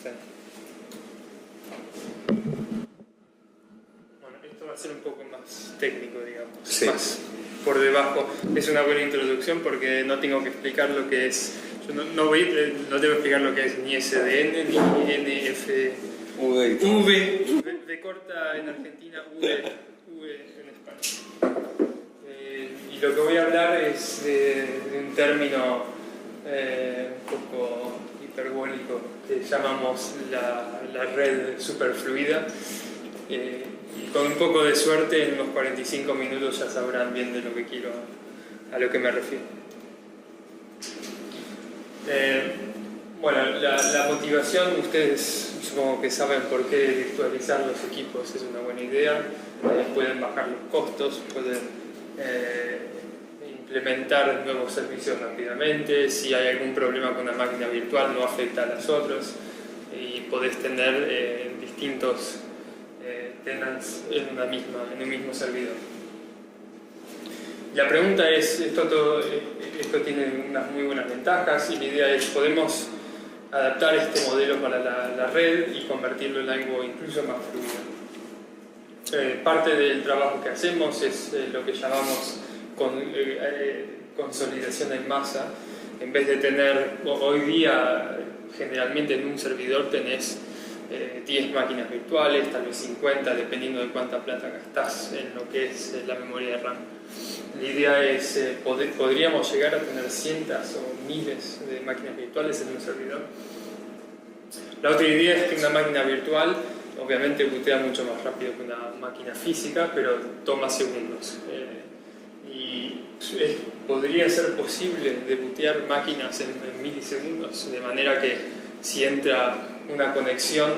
Zen. Bueno, esto va a ser un poco más técnico, digamos, sí. Más por debajo. Es una buena introducción porque no tengo que explicar lo que es. Yo no tengo que explicar lo que es ni SDN, ni NF. V corta en Argentina, V en España. Y lo que voy a hablar es de un término un poco hiperbólico que llamamos la red superfluida. Y con un poco de suerte, en unos 45 minutos ya sabrán bien de lo que quiero, a lo que me refiero. Bueno, la motivación, ustedes supongo que saben por qué virtualizar los equipos es una buena idea. Pueden bajar los costos, pueden implementar nuevos servicios rápidamente. Si hay algún problema con la máquina virtual, no afecta a las otras. Y podés tener distintos tenants en un mismo servidor. La pregunta es, esto tiene unas muy buenas ventajas y la idea es, ¿podemos adaptar este modelo para la red y convertirlo en algo incluso más fluido? Parte del trabajo que hacemos es lo que llamamos consolidación en masa. En vez de tener, hoy día generalmente en un servidor tenés 10 máquinas virtuales, tal vez 50, dependiendo de cuánta plata gastás en lo que es la memoria de RAM. La idea es, podríamos llegar a tener cientos o miles de máquinas virtuales en un servidor. La otra idea es que una máquina virtual obviamente bootea mucho más rápido que una máquina física, pero toma segundos. Y podría ser posible de bootear máquinas en milisegundos, de manera que si entra una conexión,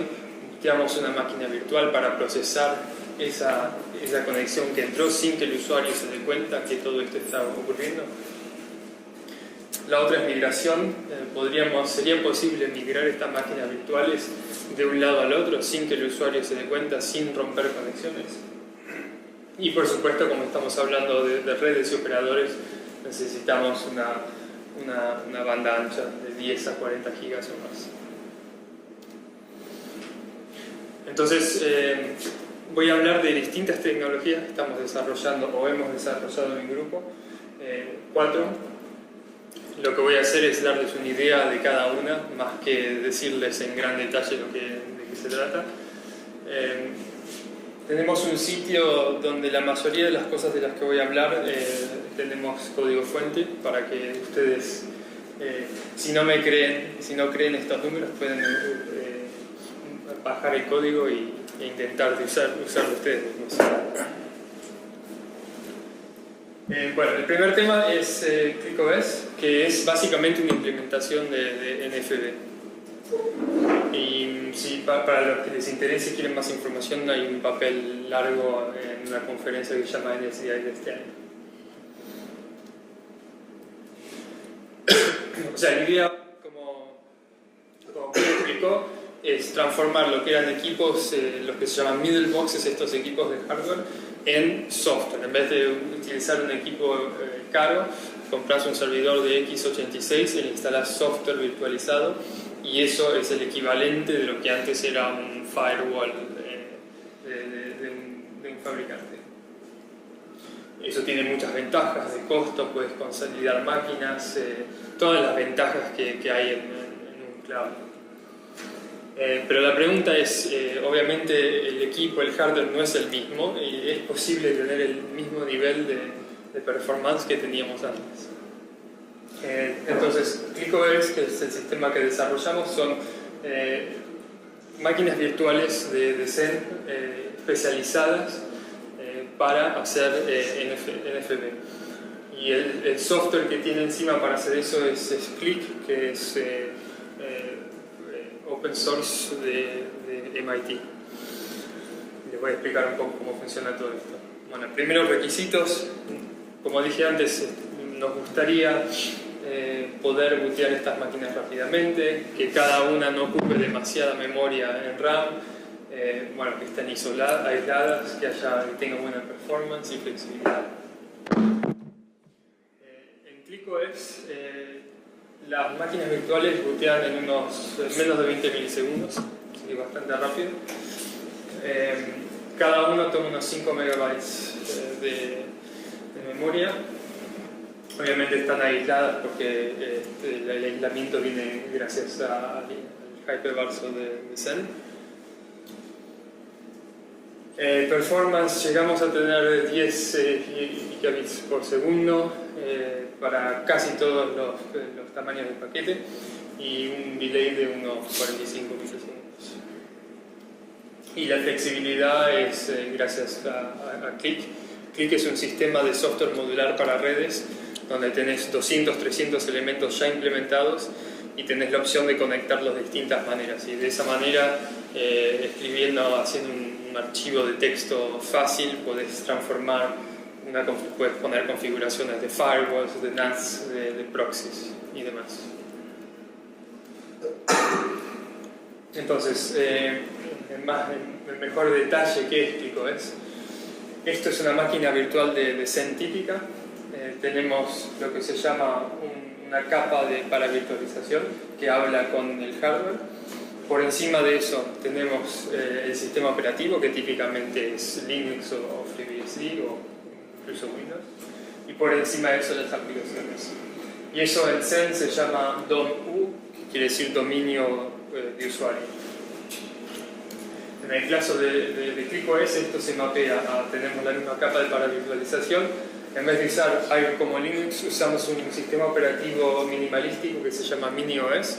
booteamos una máquina virtual para procesar esa conexión que entró sin que el usuario se dé cuenta que todo esto está ocurriendo. La otra es migración. Sería posible migrar estas máquinas virtuales de un lado al otro sin que el usuario se dé cuenta, sin romper conexiones. Y por supuesto, como estamos hablando de redes y operadores, necesitamos una banda ancha de 10 a 40 gigas o más. Entonces, voy a hablar de distintas tecnologías que estamos desarrollando o hemos desarrollado en mi grupo, 4. Lo que voy a hacer es darles una idea de cada una, más que decirles en gran detalle de qué se trata. Tenemos un sitio donde la mayoría de las cosas de las que voy a hablar tenemos código fuente para que ustedes, si no creen estos números, pueden bajar el código e intentar usarlo ustedes mismos. Bueno, el primer tema es ClickOS, que es básicamente una implementación de NFV. Y si para los que les interese y quieren más información, hay un papel largo en una conferencia que se llama NSDI de este año. O sea, la idea, como explicó, es transformar lo que eran equipos, los que se llaman middle boxes, estos equipos de hardware, en software. En vez de utilizar un equipo caro, compras un servidor de x86 y le instalas software virtualizado, y eso es el equivalente de lo que antes era un firewall de un fabricante. Eso tiene muchas ventajas de costo, puedes consolidar máquinas, todas las ventajas que hay en un cloud. Pero la pregunta es, obviamente el equipo, el hardware no es el mismo, y es posible tener el mismo nivel de performance que teníamos antes. Entonces, ClickOS, que es el sistema que desarrollamos, son máquinas virtuales de Zen especializadas para hacer NFV. Y el software que tiene encima para hacer eso es Click, que es open source de MIT. Les voy a explicar un poco cómo funciona todo esto. Bueno, primeros requisitos, como dije antes, nos gustaría poder bootear estas máquinas rápidamente, que cada una no ocupe demasiada memoria en RAM, bueno, que estén aisladas, que tengan buena performance y flexibilidad. En ClickOS, las máquinas virtuales bootean en unos menos de 20 milisegundos, así que bastante rápido. Cada uno toma unos 5 megabytes de memoria. Obviamente están aisladas porque el aislamiento viene gracias al hyperverso de Zen. Performance, llegamos a tener 10 gigabits por segundo para casi todos los tamaños del paquete y un delay de unos 45 milisegundos. Y la flexibilidad es gracias a Qlik. Qlik es un sistema de software modular para redes donde tenés 200, 300 elementos ya implementados y tenés la opción de conectarlos de distintas maneras. Y de esa manera, haciendo un archivo de texto fácil, podés transformar, puedes poner configuraciones de firewalls, de NAS, de proxies y demás. Entonces, el mejor detalle que explico es, esto es una máquina virtual de Zen típica. Tenemos lo que se llama una capa para virtualización que habla con el hardware. Por encima de eso tenemos el sistema operativo, que típicamente es Linux o FreeBSD o incluso Windows. Y por encima de eso las aplicaciones. Y eso en Zen se llama DOM-U, que quiere decir dominio de usuario. En el caso de ClickOS esto se mapea tenemos la misma capa para virtualización. En vez de usar algo como Linux, usamos un sistema operativo minimalístico que se llama MiniOS.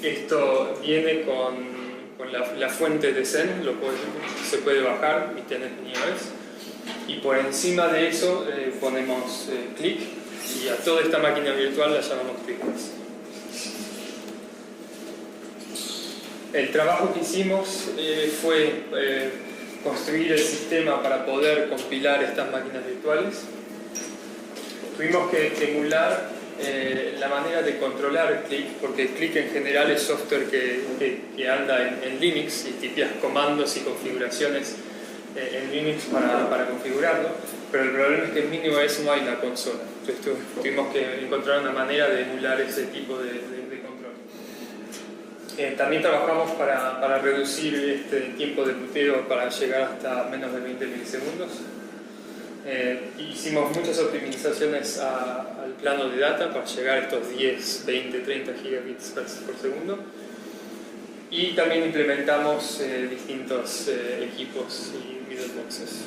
Esto viene con la fuente de Zen, se puede bajar y tener MiniOS. Y por encima de eso ponemos Qlik, y a toda esta máquina virtual la llamamos ClickOS. El trabajo que hicimos fue construir el sistema para poder compilar estas máquinas virtuales. Tuvimos que emular la manera de controlar Qlik, porque Qlik en general es software que anda en Linux y tipeas comandos y configuraciones en Linux para configurarlo, pero el problema es que en MiniOS no hay una consola. Entonces tuvimos que encontrar una manera de emular ese tipo de control. También trabajamos para reducir este tiempo de booteo para llegar hasta menos de 20 milisegundos. Hicimos muchas optimizaciones al plano de data para llegar a estos 10, 20, 30 gigabits por segundo. Y también implementamos distintos equipos y middleboxes.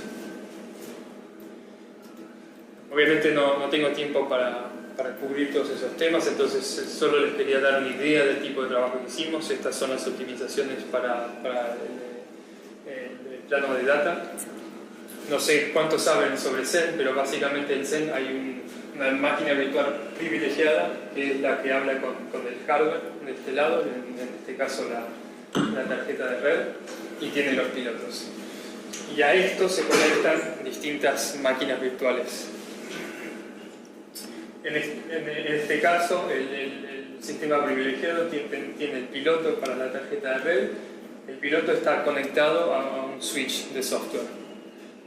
Obviamente no tengo tiempo para cubrir todos esos temas, entonces solo les quería dar una idea del tipo de trabajo que hicimos. Estas son las optimizaciones para el plano de data. No sé cuántos saben sobre Zen, pero básicamente en Zen hay una máquina virtual privilegiada, que es la que habla con el hardware de este lado, en este caso la tarjeta de red, y tiene los pilotos. Y a esto se conectan distintas máquinas virtuales. En este caso, el sistema privilegiado tiene el piloto para la tarjeta de red. El piloto está conectado a un switch de software.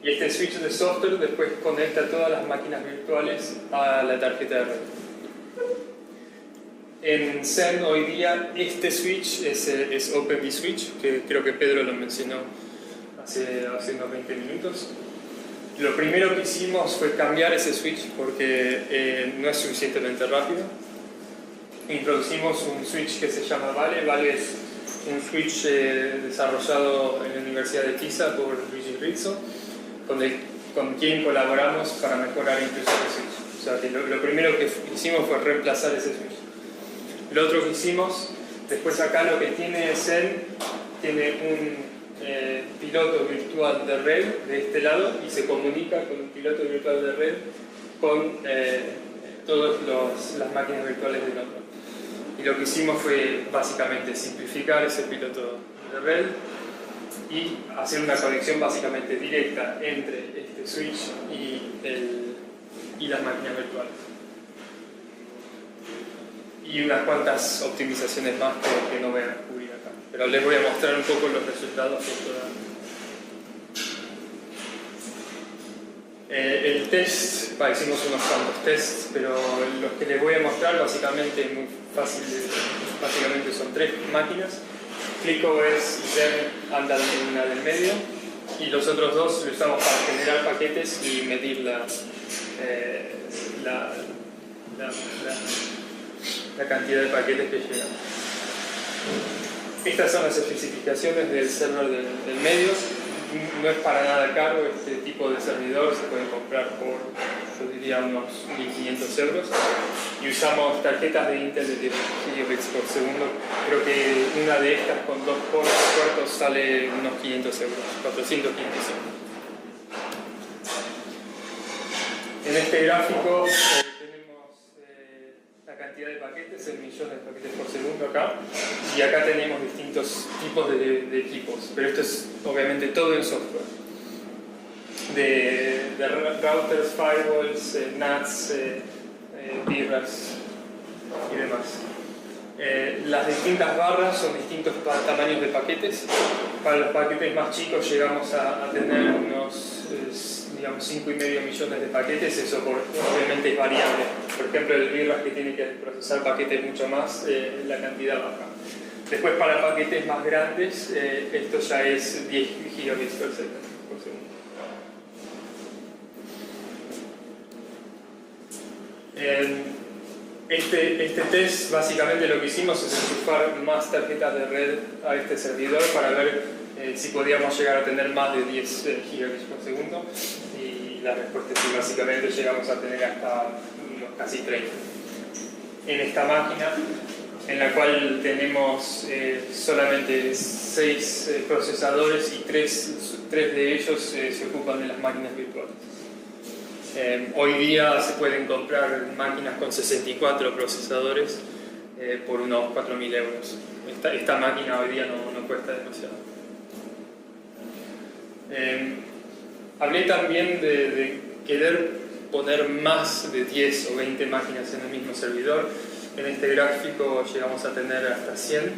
Y este switch de software después conecta todas las máquinas virtuales a la tarjeta de red. En Zen hoy día este switch es Open vSwitch, que creo que Pedro lo mencionó hace unos 20 minutos. Lo primero que hicimos fue cambiar ese switch porque no es suficientemente rápido. Introducimos un switch que se llama Vale. Vale es un switch desarrollado en la Universidad de Pisa por Luigi Rizzo, con quien colaboramos para mejorar incluso el switch. O sea, que lo primero que hicimos fue reemplazar ese switch. Lo otro que hicimos, después acá lo que tiene Zen, tiene un piloto virtual de red de este lado y se comunica con un piloto virtual de red con todas las máquinas virtuales del otro. Y lo que hicimos fue básicamente simplificar ese piloto de red y hacer una conexión básicamente directa entre este switch y las máquinas virtuales. Y unas cuantas optimizaciones más que no voy a cubrir acá. Pero les voy a mostrar un poco los resultados que esto da. test, hicimos unos cuantos tests, pero los que les voy a mostrar básicamente muy fácil, básicamente son 3 máquinas. ClickOS y Zen andan en una del medio, y los otros 2 lo usamos para generar paquetes y medir la cantidad de paquetes que llegan. Estas son las especificaciones del server del medio. No es para nada caro, este tipo de servidor se puede comprar por, yo diría, unos 1.500 euros, y usamos tarjetas de Intel de 10 gigabits por segundo. Creo que una de estas con 2 puertos sale unos 500 euros, 400, 500 euros. En este gráfico tenemos la cantidad de paquetes en millones de paquetes por segundo acá, y acá tenemos distintos tipos de equipos, pero esto es obviamente todo en software, de routers, firewalls, NATs, birras y demás. Las distintas barras son distintos tamaños de paquetes. Para los paquetes más chicos llegamos a tener unos digamos 5,5 millones de paquetes. Eso obviamente es variable. Por ejemplo, el birras, que tiene que procesar paquetes mucho más, la cantidad baja. Después, para paquetes más grandes, esto ya es 10 gigabits por segundo. Este test, básicamente lo que hicimos es enchufar más tarjetas de red a este servidor para ver si podíamos llegar a tener más de 10 gigabits por segundo, y la respuesta es sí, básicamente llegamos a tener hasta unos casi 30. En esta máquina, en la cual tenemos solamente 6 procesadores, y 3 de ellos se ocupan de las máquinas virtuales. Hoy día se pueden comprar máquinas con 64 procesadores por unos 4.000 euros. Esta máquina hoy día no cuesta demasiado. Hablé también de querer poner más de 10 o 20 máquinas en el mismo servidor. En este gráfico llegamos a tener hasta 100,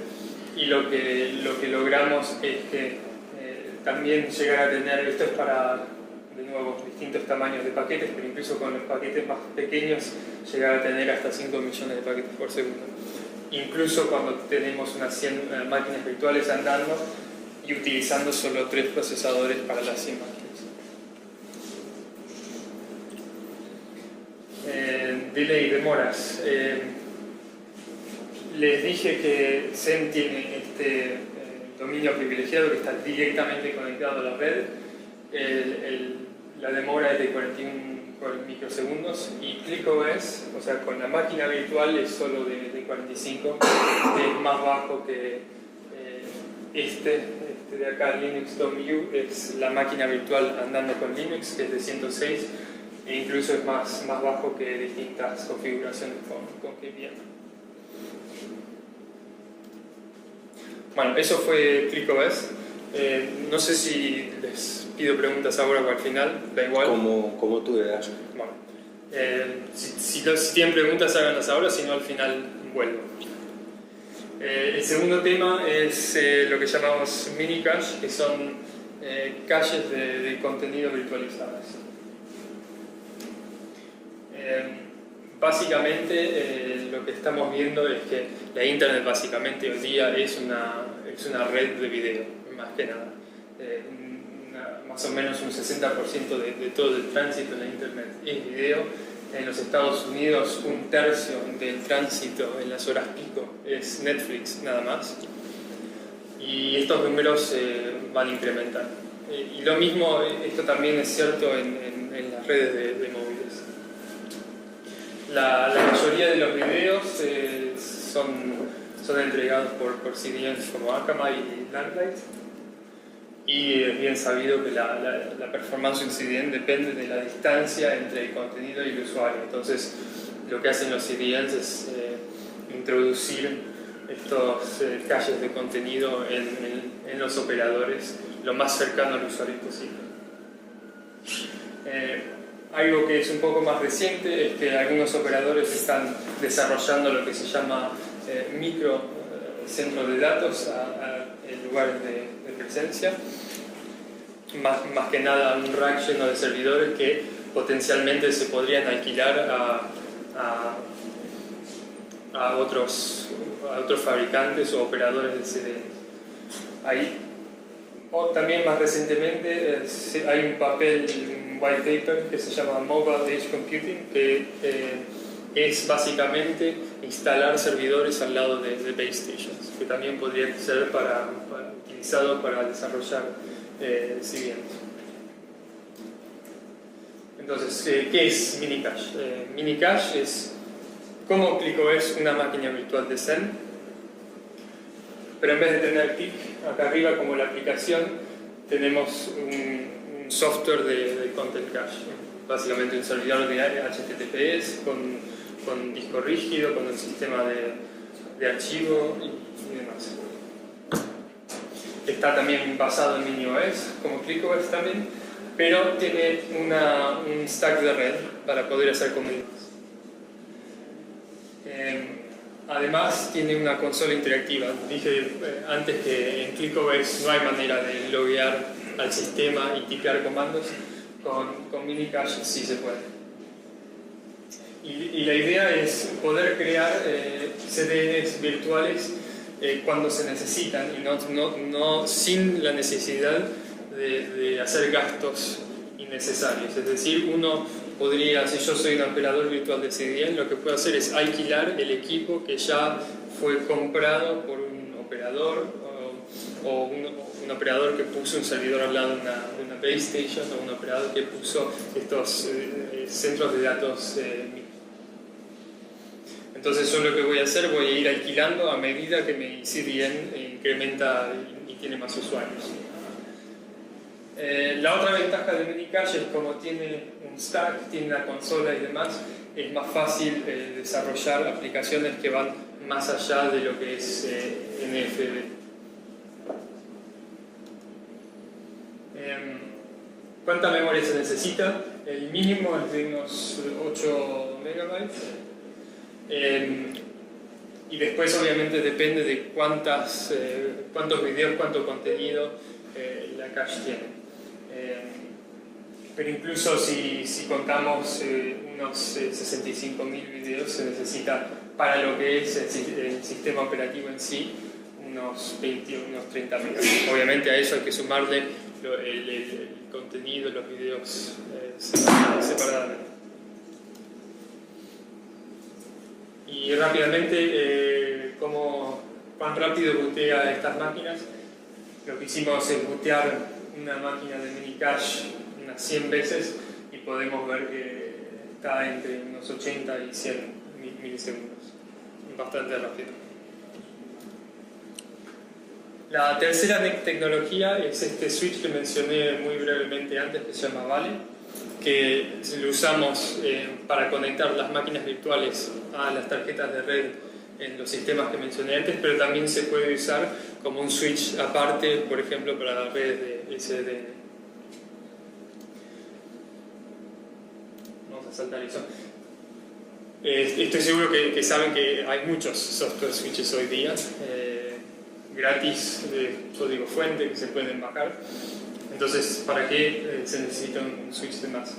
y lo que logramos es que también llegar a tener, esto es para, de nuevo, distintos tamaños de paquetes, pero incluso con los paquetes más pequeños llegar a tener hasta 5 millones de paquetes por segundo. Incluso cuando tenemos unas 100 máquinas virtuales andando y utilizando solo 3 procesadores para las 100 máquinas. Delay, demoras. Les dije que Zen tiene este dominio privilegiado que está directamente conectado a la red. La demora es de 41 microsegundos, y ClickOS, o sea, con la máquina virtual, es solo de 45, es más bajo que este de acá, Linux.u, es la máquina virtual andando con Linux, que es de 106, e incluso es más bajo que distintas configuraciones con KVM. Bueno, eso fue ClickOS. No sé si les pido preguntas ahora o al final, da igual. Como tú veas. Bueno, si tienen preguntas, háganlas ahora, si no al final vuelvo. El segundo tema es lo que llamamos mini cache, que son caches de contenido virtualizadas. Básicamente lo que estamos viendo es que la Internet básicamente hoy día es una red de video, más que nada. Más o menos un 60% de todo el tránsito en la Internet es video. En los Estados Unidos, 1/3 del tránsito en las horas pico es Netflix, nada más. Y estos números van a incrementar. Y lo mismo, esto también es cierto en las redes de móviles. La mayoría de los videos son entregados por CDNs como Akamai y Lamplight, y es bien sabido que la performance de un CDN depende de la distancia entre el contenido y el usuario. Entonces, lo que hacen los CDNs es introducir estos caches de contenido en los operadores lo más cercano al usuario posible. Algo que es un poco más reciente es que algunos operadores están desarrollando lo que se llama micro centros de datos en lugares de presencia, más que nada un rack lleno de servidores que potencialmente se podrían alquilar a otros fabricantes o operadores de CDN. O también más recientemente hay un papel, un white paper que se llama Mobile Edge Computing, que es básicamente instalar servidores al lado de base stations, que también podría ser utilizado para desarrollar CDNs. Entonces, ¿qué es Minicache? Minicache es como ClickOS, una máquina virtual de Zen, pero en vez de tener TIC acá arriba como la aplicación, tenemos un software de Content Cache, básicamente un servidor de HTTPS con disco rígido, con un sistema de archivo y demás. Está también basado en MiniOS, como ClickOS también, pero tiene un stack de red para poder hacer comunidades. Además tiene una consola interactiva. Dije antes que en ClickOS no hay manera de loguear al sistema y tipear comandos. Con Minicache sí se puede. Y la idea es poder crear CDNs virtuales cuando se necesitan y no sin la necesidad de hacer gastos innecesarios. Es decir, uno podría, si yo soy un operador virtual de CDN, lo que puedo hacer es alquilar el equipo que ya fue comprado por un operador o un operador que puso un servidor al lado de una base station o un operador que puso estos centros de datos. Entonces yo lo que voy a hacer, voy a ir alquilando a medida que mi CDN incrementa y tiene más usuarios. La otra ventaja de Minicache es como tiene un stack, tiene una consola y demás, es más fácil desarrollar aplicaciones que van más allá de lo que es NFV. ¿Cuánta memoria se necesita? El mínimo es de unos 8 megabytes. Y después obviamente depende de cuántos videos, cuánto contenido la cache tiene. Pero incluso si contamos unos 65.000 videos, se necesita para lo que es el sistema operativo en sí unos 20 o unos 30 megas. Obviamente a eso hay que sumarle el contenido, los videos separadamente. Y rápidamente, ¿cuán rápido bootea estas máquinas? Lo que hicimos es bootear una máquina de Minicache unas 100 veces y podemos ver que está entre unos 80 y 100 milisegundos. Bastante rápido. La tercera tecnología es este switch que mencioné muy brevemente antes, que se llama Vale, que lo usamos para conectar las máquinas virtuales a las tarjetas de red en los sistemas que mencioné antes, pero también se puede usar como un switch aparte, por ejemplo, para las redes de SDN. Vamos a saltar eso. Estoy seguro que saben que hay muchos software switches hoy día, gratis, de código fuente, que se pueden bajar. Entonces, ¿para qué se necesita un switch de más?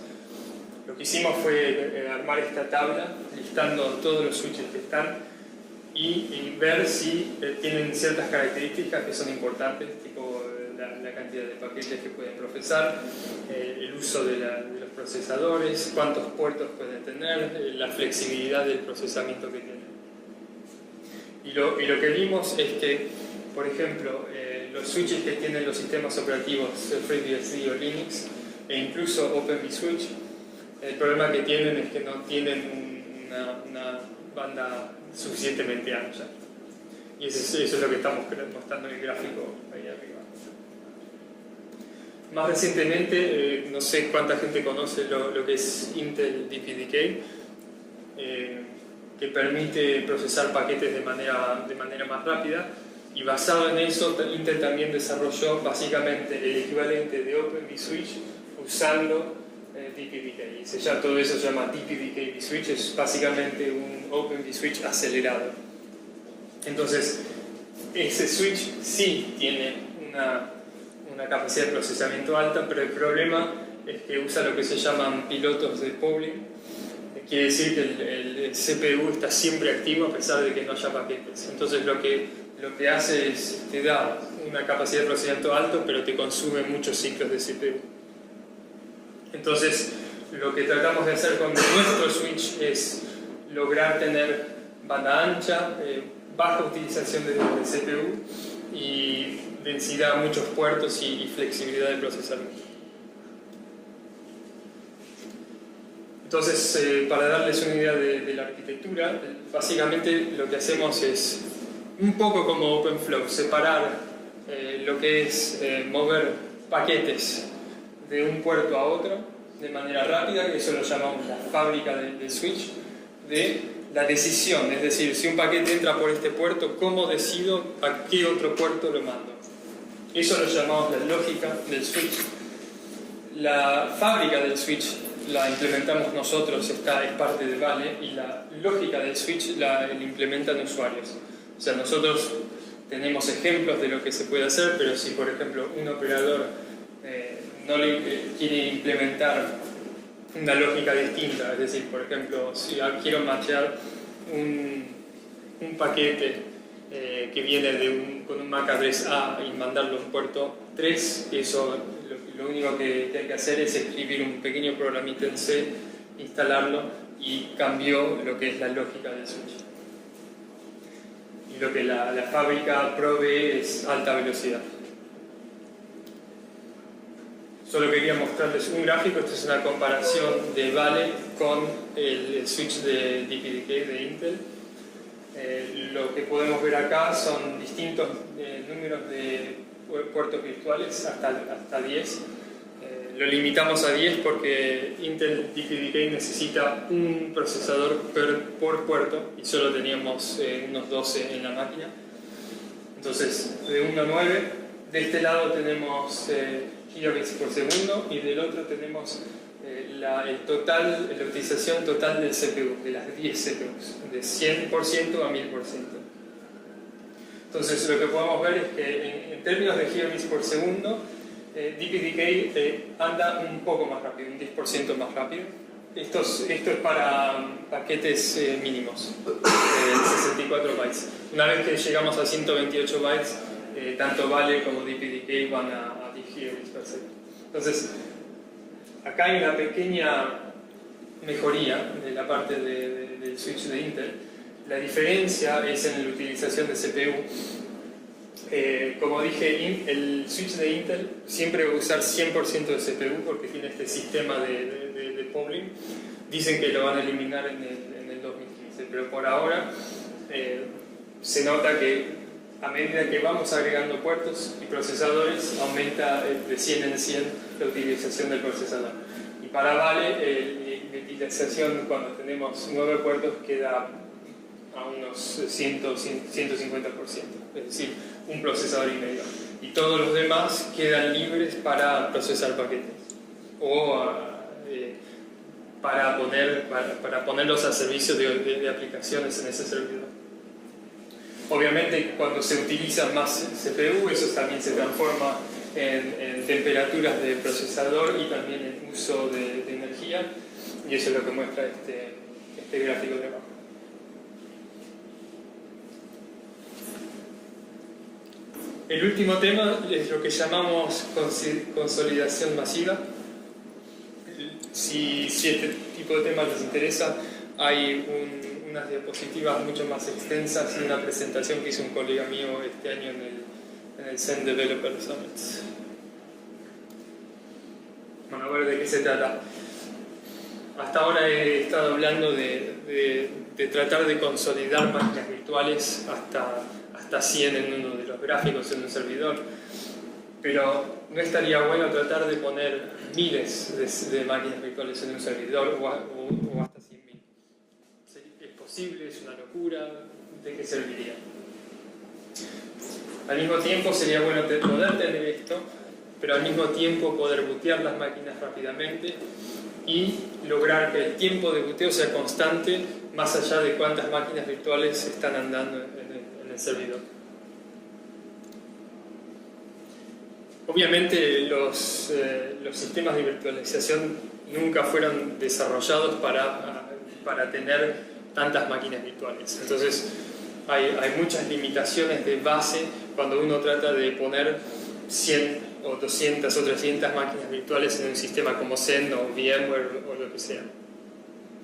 Lo que hicimos fue armar esta tabla, listando todos los switches que están y ver si tienen ciertas características que son importantes, tipo la cantidad de paquetes que pueden procesar, el uso de los procesadores, cuántos puertos pueden tener, la flexibilidad del procesamiento que tienen. Y lo que vimos es que, por ejemplo, los switches que tienen los sistemas operativos FreeBSD o Linux e incluso OpenVSwitch, el problema que tienen es que no tienen una banda suficientemente ancha. Y eso es lo que estamos mostrando en el gráfico ahí arriba. Más recientemente, no sé cuánta gente conoce lo que es Intel DPDK, que permite procesar paquetes de manera más rápida, y basado en eso Intel también desarrolló básicamente el equivalente de OpenVSwitch usando DPDK. Ya todo eso se llama DPDK vSwitch, es básicamente un OpenVSwitch acelerado. Entonces, ese switch sí tiene una capacidad de procesamiento alta, pero el problema es que usa lo que se llaman pilotos de Pauling. Quiere decir que el CPU está siempre activo a pesar de que no haya paquetes. Entonces lo que hace es, te da una capacidad de procesamiento alto, pero te consume muchos ciclos de CPU. Entonces lo que tratamos de hacer con nuestro switch es lograr tener banda ancha, baja utilización de CPU y densidad a muchos puertos y flexibilidad de procesamiento. Entonces, para darles una idea de la arquitectura, básicamente lo que hacemos es un poco como OpenFlow, separar lo que es mover paquetes de un puerto a otro de manera rápida, que eso lo llamamos la fábrica del switch, de la decisión, es decir, si un paquete entra por este puerto, ¿cómo decido a qué otro puerto lo mando? Eso lo llamamos la lógica del switch. La fábrica del switch la implementamos nosotros, es parte de Vale, y la lógica del switch la implementan usuarios. O sea, nosotros tenemos ejemplos de lo que se puede hacer, pero si por ejemplo un operador no quiere implementar una lógica distinta, es decir, por ejemplo, si quiero matchear un paquete que viene con un MAC address A y mandarlo a un puerto 3, eso lo único que hay que hacer es escribir un pequeño programita en C, instalarlo y cambió lo que es la lógica del switch. Y lo que la fábrica provee es alta velocidad. Solo quería mostrarles un gráfico. Esto es una comparación de Vale con el switch de DPDK de Intel. Lo que podemos ver acá son distintos números de puertos virtuales hasta 10. Lo limitamos a 10 porque Intel DPDK necesita un procesador por puerto y solo teníamos unos 12 en la máquina. Entonces, de 1 a 9, de este lado tenemos gigabits por segundo y del otro tenemos la utilización total del CPU, de las 10 CPUs, de 100% a 1000%. Entonces lo que podemos ver es que en términos de gigabits por segundo, DPDK anda un poco más rápido, un 10% más rápido. Esto es para paquetes mínimos, 64 bytes. Una vez que llegamos a 128 bytes, tanto Vale como DPDK van a 10 gigabits per segundo. Entonces, acá hay una pequeña mejoría de la parte del switch de Intel. La diferencia es en la utilización de CPU. Como dije, el switch de Intel siempre va a usar 100% de CPU porque tiene este sistema de Pauling. Dicen que lo van a eliminar en el 2015, pero por ahora se nota que a medida que vamos agregando puertos y procesadores, aumenta de 100 en 100 la utilización del procesador. Y para Vale, la utilización cuando tenemos 9 puertos queda a unos 150%, es decir, un procesador y medio. Y todos los demás quedan libres para procesar paquetes o para ponerlos a servicio de aplicaciones en ese servidor. Obviamente, cuando se utiliza más CPU, eso también se transforma en temperaturas de procesador y también en uso de energía, y eso es lo que muestra este gráfico de abajo. El último tema es lo que llamamos consolidación masiva. Si este tipo de temas les interesa, hay unas diapositivas mucho más extensas y una presentación que hizo un colega mío este año en el Zen Developer Summit. Bueno, a ver de qué se trata. Hasta ahora he estado hablando de tratar de consolidar máquinas virtuales hasta 100 en uno de los gráficos en un servidor, pero no estaría bueno tratar de poner miles de máquinas virtuales en un servidor o hasta 100.000. ¿Es posible? ¿Es una locura? ¿De qué serviría? Al mismo tiempo sería bueno poder tener esto, pero al mismo tiempo poder bootear las máquinas rápidamente y lograr que el tiempo de booteo sea constante más allá de cuántas máquinas virtuales están andando en el servidor. Obviamente los sistemas de virtualización nunca fueron desarrollados para tener tantas máquinas virtuales. Entonces hay muchas limitaciones de base cuando uno trata de poner 100 o 200 o 300 máquinas virtuales en un sistema como Xen o VMware o lo que sea.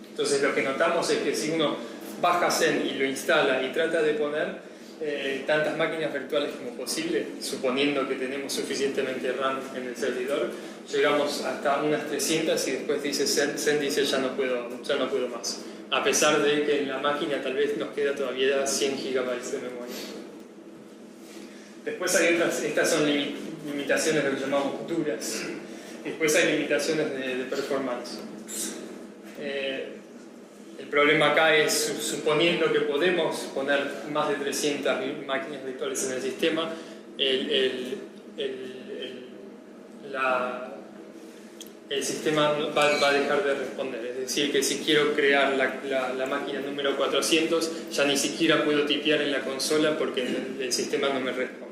Entonces lo que notamos es que si uno baja Xen y lo instala y trata de poner tantas máquinas virtuales como posible, suponiendo que tenemos suficientemente RAM en el servidor, llegamos hasta unas 300 y después dice Xen dice ya no puedo más, a pesar de que en la máquina tal vez nos queda todavía 100 GB de memoria. Después hay otras, estas son limitaciones de lo que llamamos duras. Después hay limitaciones de performance. El problema acá es, suponiendo que podemos poner más de 300 máquinas virtuales en el sistema, el sistema va a dejar de responder. Es decir, que si quiero crear la máquina número 400, ya ni siquiera puedo tipear en la consola porque el sistema no me responde.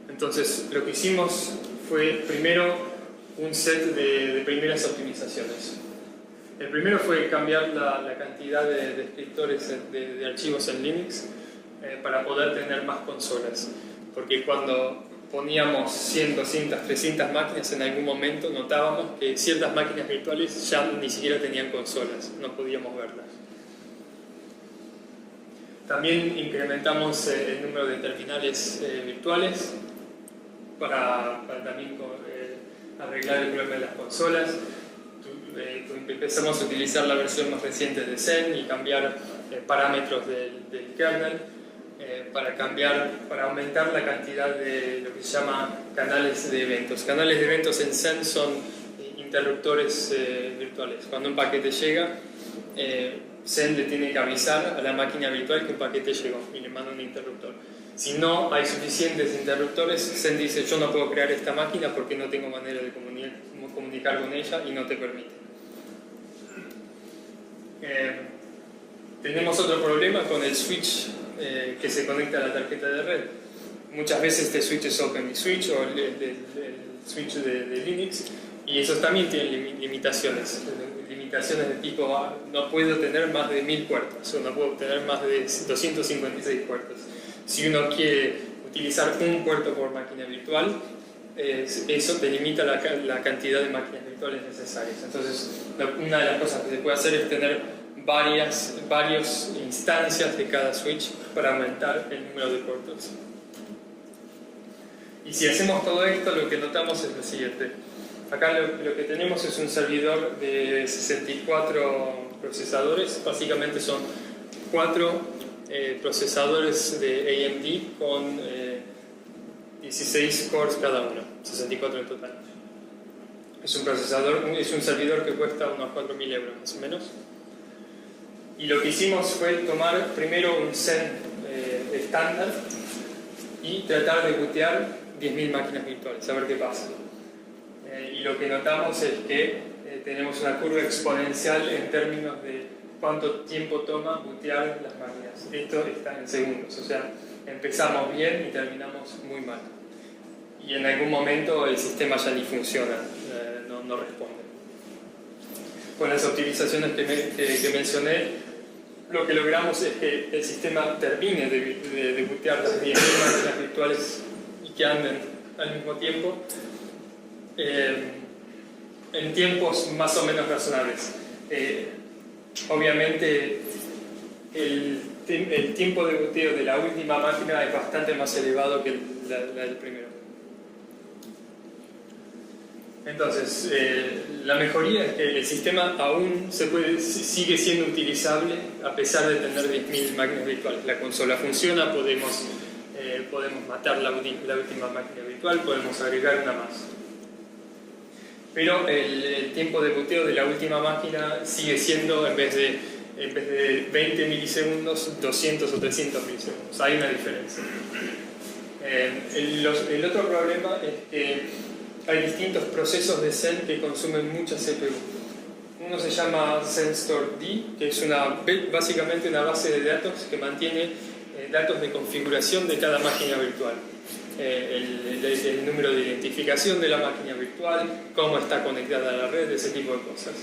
Entonces, lo que hicimos fue primero un set de primeras optimizaciones. El primero fue cambiar la cantidad de descriptores de archivos en Linux para poder tener más consolas. Porque cuando poníamos 100, 200, 300 máquinas, en algún momento notábamos que ciertas máquinas virtuales ya ni siquiera tenían consolas, no podíamos verlas. También incrementamos el número de terminales virtuales para también arreglar el problema de las consolas. Empezamos a utilizar la versión más reciente de Xen y cambiar parámetros del kernel para aumentar la cantidad de lo que se llama canales de eventos. Canales de eventos en Xen son interruptores virtuales. Cuando un paquete llega, Xen le tiene que avisar a la máquina virtual que un paquete llegó y le manda un interruptor. Si no hay suficientes interruptores, Xen dice yo no puedo crear esta máquina porque no tengo manera de comunicar con ella y no te permite. Tenemos otro problema con el switch que se conecta a la tarjeta de red. Muchas veces este switch es OpenVSwitch o el switch de Linux, y esos también tienen limitaciones de tipo no puedo tener más de 1000 puertos o no puedo tener más de 256 puertos. Si uno quiere utilizar un puerto por máquina virtual, eso te limita la cantidad de máquinas virtuales necesarias. Entonces, una de las cosas que se puede hacer es tener varias instancias de cada switch para aumentar el número de puertos. Y si hacemos todo esto, lo que notamos es lo siguiente. Acá lo que tenemos es un servidor de 64 procesadores. Básicamente son 4 procesadores de AMD con 16 cores cada uno, 64 en total. Es un servidor que cuesta unos 4.000 euros más o menos. Y lo que hicimos fue tomar primero un Xen estándar y tratar de bootear 10.000 máquinas virtuales, a ver qué pasa. Y lo que notamos es que tenemos una curva exponencial en términos de cuánto tiempo toma bootear las máquinas. Esto está en segundos, o sea, empezamos bien y terminamos muy mal. Y en algún momento el sistema ya ni funciona, no responde. Con las optimizaciones que mencioné, lo que logramos es que el sistema termine de bootear las 10.000 máquinas virtuales y que anden al mismo tiempo en tiempos más o menos razonables. Obviamente el tiempo de booteo de la última máquina es bastante más elevado que la del primero. Entonces, la mejoría es que el sistema aún sigue siendo utilizable a pesar de tener 10.000 máquinas virtuales. La consola funciona, podemos matar la última máquina virtual, podemos agregar una más. Pero el tiempo de booteo de la última máquina sigue siendo, en vez de 20 milisegundos, 200 o 300 milisegundos. Hay una diferencia. El otro problema es que hay distintos procesos de Xen que consumen mucha CPU. Uno se llama XenStor-D, que es básicamente una base de datos que mantiene datos de configuración de cada máquina virtual. el número de identificación de la máquina virtual, cómo está conectada a la red, ese tipo de cosas.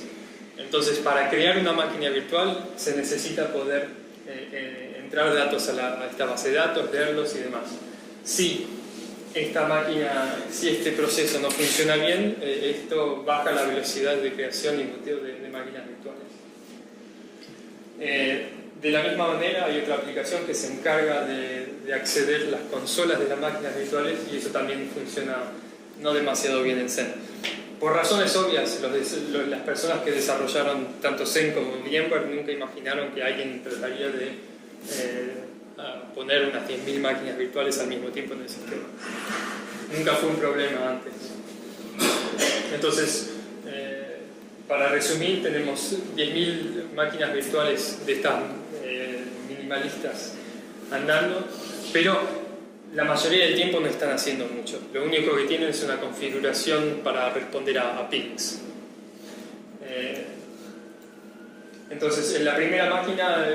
Entonces, para crear una máquina virtual se necesita poder entrar datos a esta base de datos, leerlos y demás. Si este proceso no funciona bien, esto baja la velocidad de creación y muteo de máquinas virtuales. De la misma manera, hay otra aplicación que se encarga de acceder a las consolas de las máquinas virtuales, y eso también funciona no demasiado bien en Zen. Por razones obvias, las personas que desarrollaron tanto Zen como VMware nunca imaginaron que alguien trataría de poner unas 10.000 máquinas virtuales al mismo tiempo en el sistema. Nunca fue un problema antes. Entonces, para resumir, tenemos 10.000 máquinas virtuales de estas minimalistas andando, pero la mayoría del tiempo no están haciendo mucho. Lo único que tienen es una configuración para responder a pings. Entonces, en la primera máquina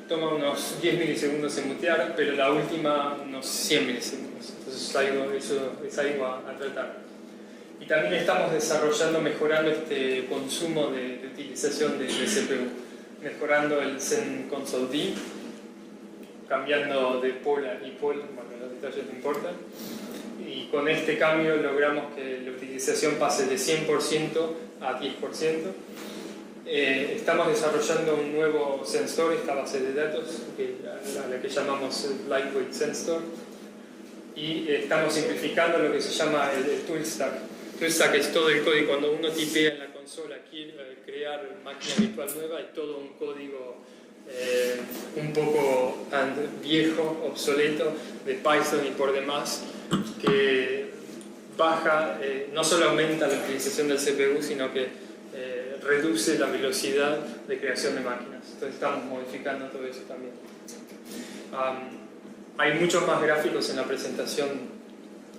toma unos 10 milisegundos en mutear, pero la última unos 100 milisegundos. Entonces, eso es algo a tratar. Y también estamos desarrollando, mejorando este consumo de utilización de CPU, mejorando el Zen Console D, cambiando de pol a ePol, bueno, los detalles no importan, y con este cambio logramos que la utilización pase de 100% a 10%. Estamos desarrollando un nuevo sensor, esta base de datos, a la que llamamos Lightweight Sensor, y estamos simplificando lo que se llama el tool stack. Tool stack es todo el código. Cuando uno tipea en la consola, quiere crear máquina virtual nueva, hay todo un código un poco viejo, obsoleto, de Python y por demás, que baja, no solo aumenta la utilización del CPU, sino que reduce la velocidad de creación de máquinas. Entonces estamos modificando todo eso también. Hay muchos más gráficos en la presentación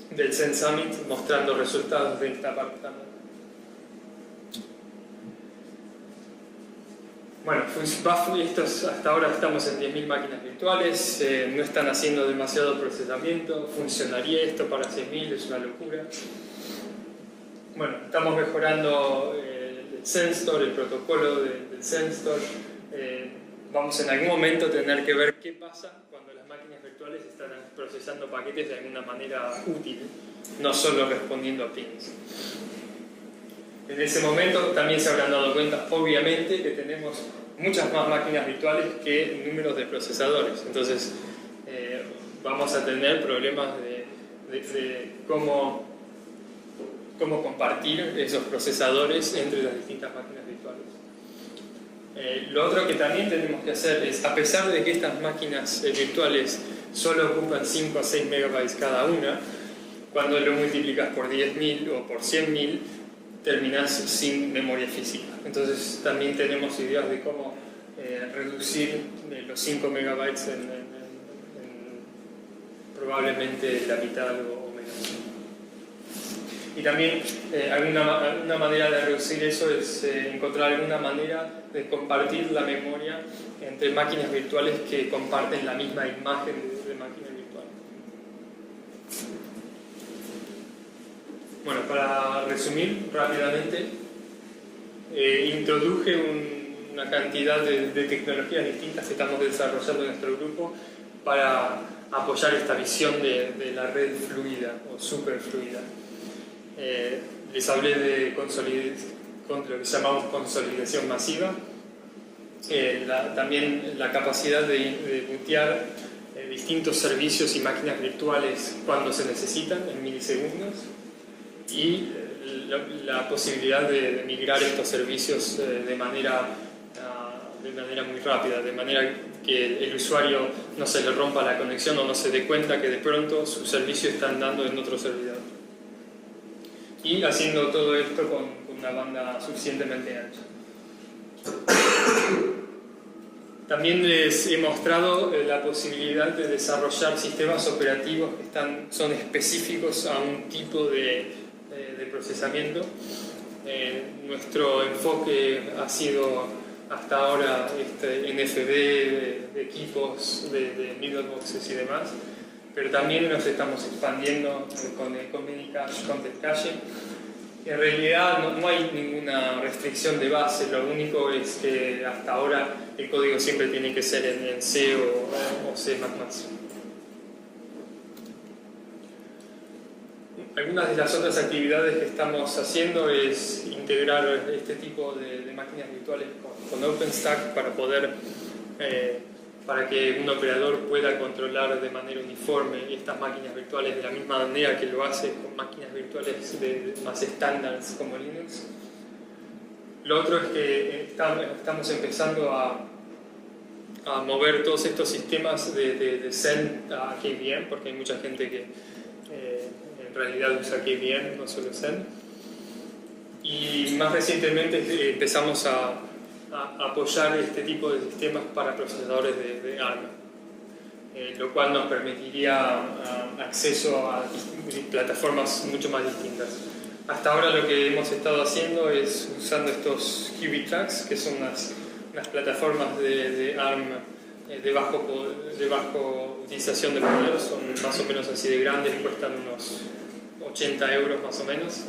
del Zen Summit mostrando resultados de esta parte también. Bueno, hasta ahora estamos en 10.000 máquinas virtuales, no están haciendo demasiado procesamiento, funcionaría esto para 6.000, es una locura. Bueno, estamos mejorando el Sensor, el protocolo del Sensor. Vamos en algún momento a tener que ver qué pasa cuando las máquinas virtuales están procesando paquetes de alguna manera útil, no solo respondiendo a pings. En ese momento también se habrán dado cuenta, obviamente, que tenemos muchas más máquinas virtuales que números de procesadores. Entonces, vamos a tener problemas de cómo compartir esos procesadores entre las distintas máquinas virtuales. Lo otro que también tenemos que hacer es, a pesar de que estas máquinas virtuales solo ocupan 5 a 6 megabytes cada una, cuando lo multiplicas por 10.000 o por 100.000, terminas sin memoria física. Entonces también tenemos ideas de cómo reducir los 5 megabytes en probablemente la mitad o menos. Y también una manera de reducir eso es encontrar alguna manera de compartir la memoria entre máquinas virtuales que comparten la misma imagen de máquina virtual. Bueno, para resumir rápidamente, introduje una cantidad de tecnologías distintas que estamos desarrollando en nuestro grupo para apoyar esta visión de la red fluida o superfluida. Les hablé de lo que llamamos consolidación masiva, también la capacidad de bootear distintos servicios y máquinas virtuales cuando se necesitan en milisegundos, y la posibilidad de migrar estos servicios de manera muy rápida, de manera que el usuario no se le rompa la conexión o no se dé cuenta que de pronto su servicio está andando en otro servidor. Y haciendo todo esto con una banda suficientemente ancha. También les he mostrado la posibilidad de desarrollar sistemas operativos que son específicos a un tipo de procesamiento. Nuestro enfoque ha sido hasta ahora NFV, de equipos, de middle boxes y demás. pero también nos estamos expandiendo con el Container Cache. En realidad no hay ninguna restricción de base, lo único es que hasta ahora el código siempre tiene que ser en C o C++. Algunas de las otras actividades que estamos haciendo es integrar este tipo de máquinas virtuales con OpenStack para que un operador pueda controlar de manera uniforme estas máquinas virtuales de la misma manera que lo hace con máquinas virtuales más estándares como Linux. Lo otro es que estamos empezando a mover todos estos sistemas de Zen a KVM, porque hay mucha gente que en realidad usa KVM, no solo Zen. Y más recientemente empezamos a apoyar este tipo de sistemas para procesadores de ARM, lo cual nos permitiría acceso a plataformas mucho más distintas. Hasta ahora lo que hemos estado haciendo es usando estos QB Tracks, que son unas plataformas de ARM de bajo utilización de poder, son más o menos así de grandes, cuestan unos 80 euros más o menos.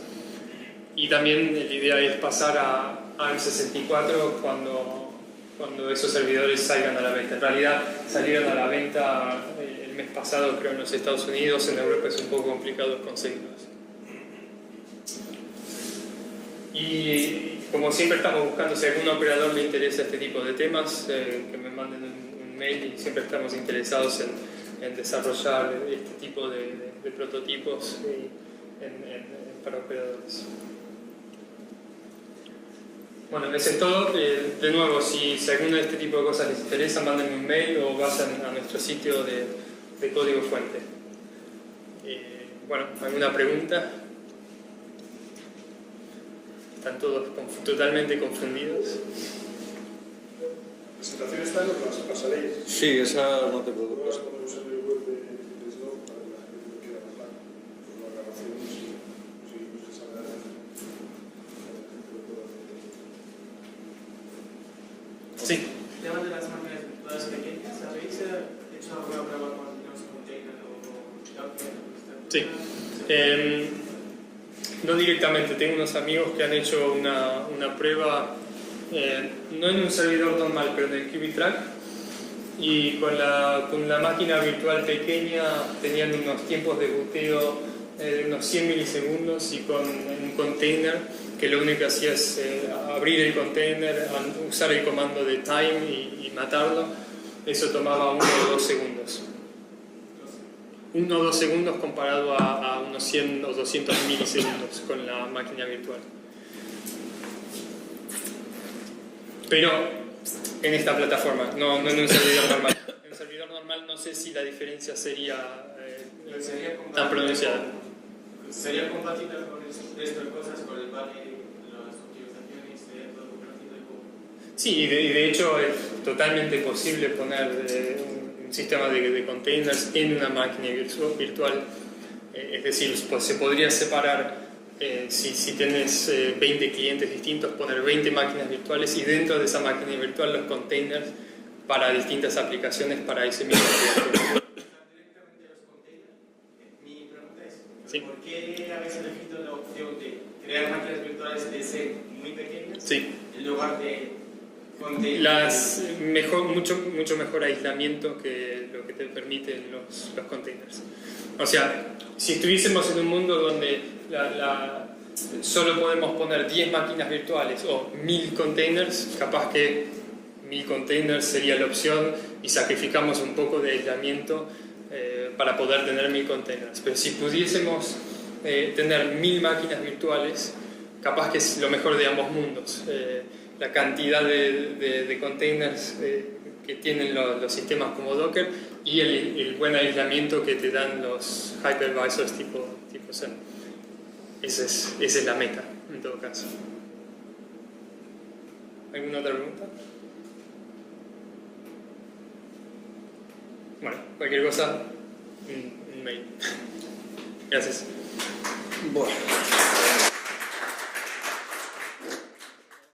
Y también la idea es pasar a ARM64 cuando esos servidores salgan a la venta. En realidad salieron a la venta el mes pasado, creo, en los Estados Unidos. En Europa es un poco complicado conseguirlos. Y como siempre estamos buscando, si a algún operador le interesa este tipo de temas, que me manden un mail, y siempre estamos interesados en desarrollar este tipo de prototipos para operadores. Bueno, eso es todo. De nuevo, si alguno de este tipo de cosas les interesa, mándenme un mail o vayan a nuestro sitio de código fuente. Bueno, ¿alguna pregunta? ¿Están todos totalmente confundidos? ¿La presentación está en lo que las pasaréis? Sí, esa no te preocupes. Sí. El tema de las máquinas virtuales pequeñas, ¿habéis hecho alguna prueba con Linux Container o Docker? Sí. No directamente, tengo unos amigos que han hecho una prueba, no en un servidor normal, pero en el QB-Track, y con la máquina virtual pequeña tenían unos tiempos de boteo de unos 100 milisegundos, y con un container que lo único que hacía es abrir el container, usar el comando de time y matarlo. Eso tomaba 1 o 2 segundos. 1 o 2 segundos comparado a unos 100 o 200 milisegundos con la máquina virtual. Pero en esta plataforma, no en un servidor normal. En un servidor normal no sé si la diferencia sería tan pronunciada. ¿Sería compatible con el resto de cosas, con el backend, las optimizaciones, todo compatible con...? Sí, y de hecho es totalmente posible poner un sistema de containers en una máquina virtual. Es decir, pues se podría separar, si tienes 20 clientes distintos, poner 20 máquinas virtuales, y dentro de esa máquina virtual los containers para distintas aplicaciones para ese mismo cliente. Sí. ¿Por qué habéis elegido la opción de crear máquinas virtuales de C muy pequeñas, sí, en lugar de containers? Mucho mejor aislamiento que lo que te permiten los containers. O sea, si estuviésemos en un mundo donde solo podemos poner 10 máquinas virtuales o 1000 containers, capaz que 1000 containers sería la opción y sacrificamos un poco de aislamiento para poder tener 1000 containers. Pero si pudiésemos tener 1000 máquinas virtuales, capaz que es lo mejor de ambos mundos. La cantidad de containers que tienen los sistemas como Docker y el buen aislamiento que te dan los hypervisors tipo Zen. Esa es la meta, en todo caso. ¿Alguna otra pregunta? Bueno, cualquier cosa, un mail. Gracias. Bueno.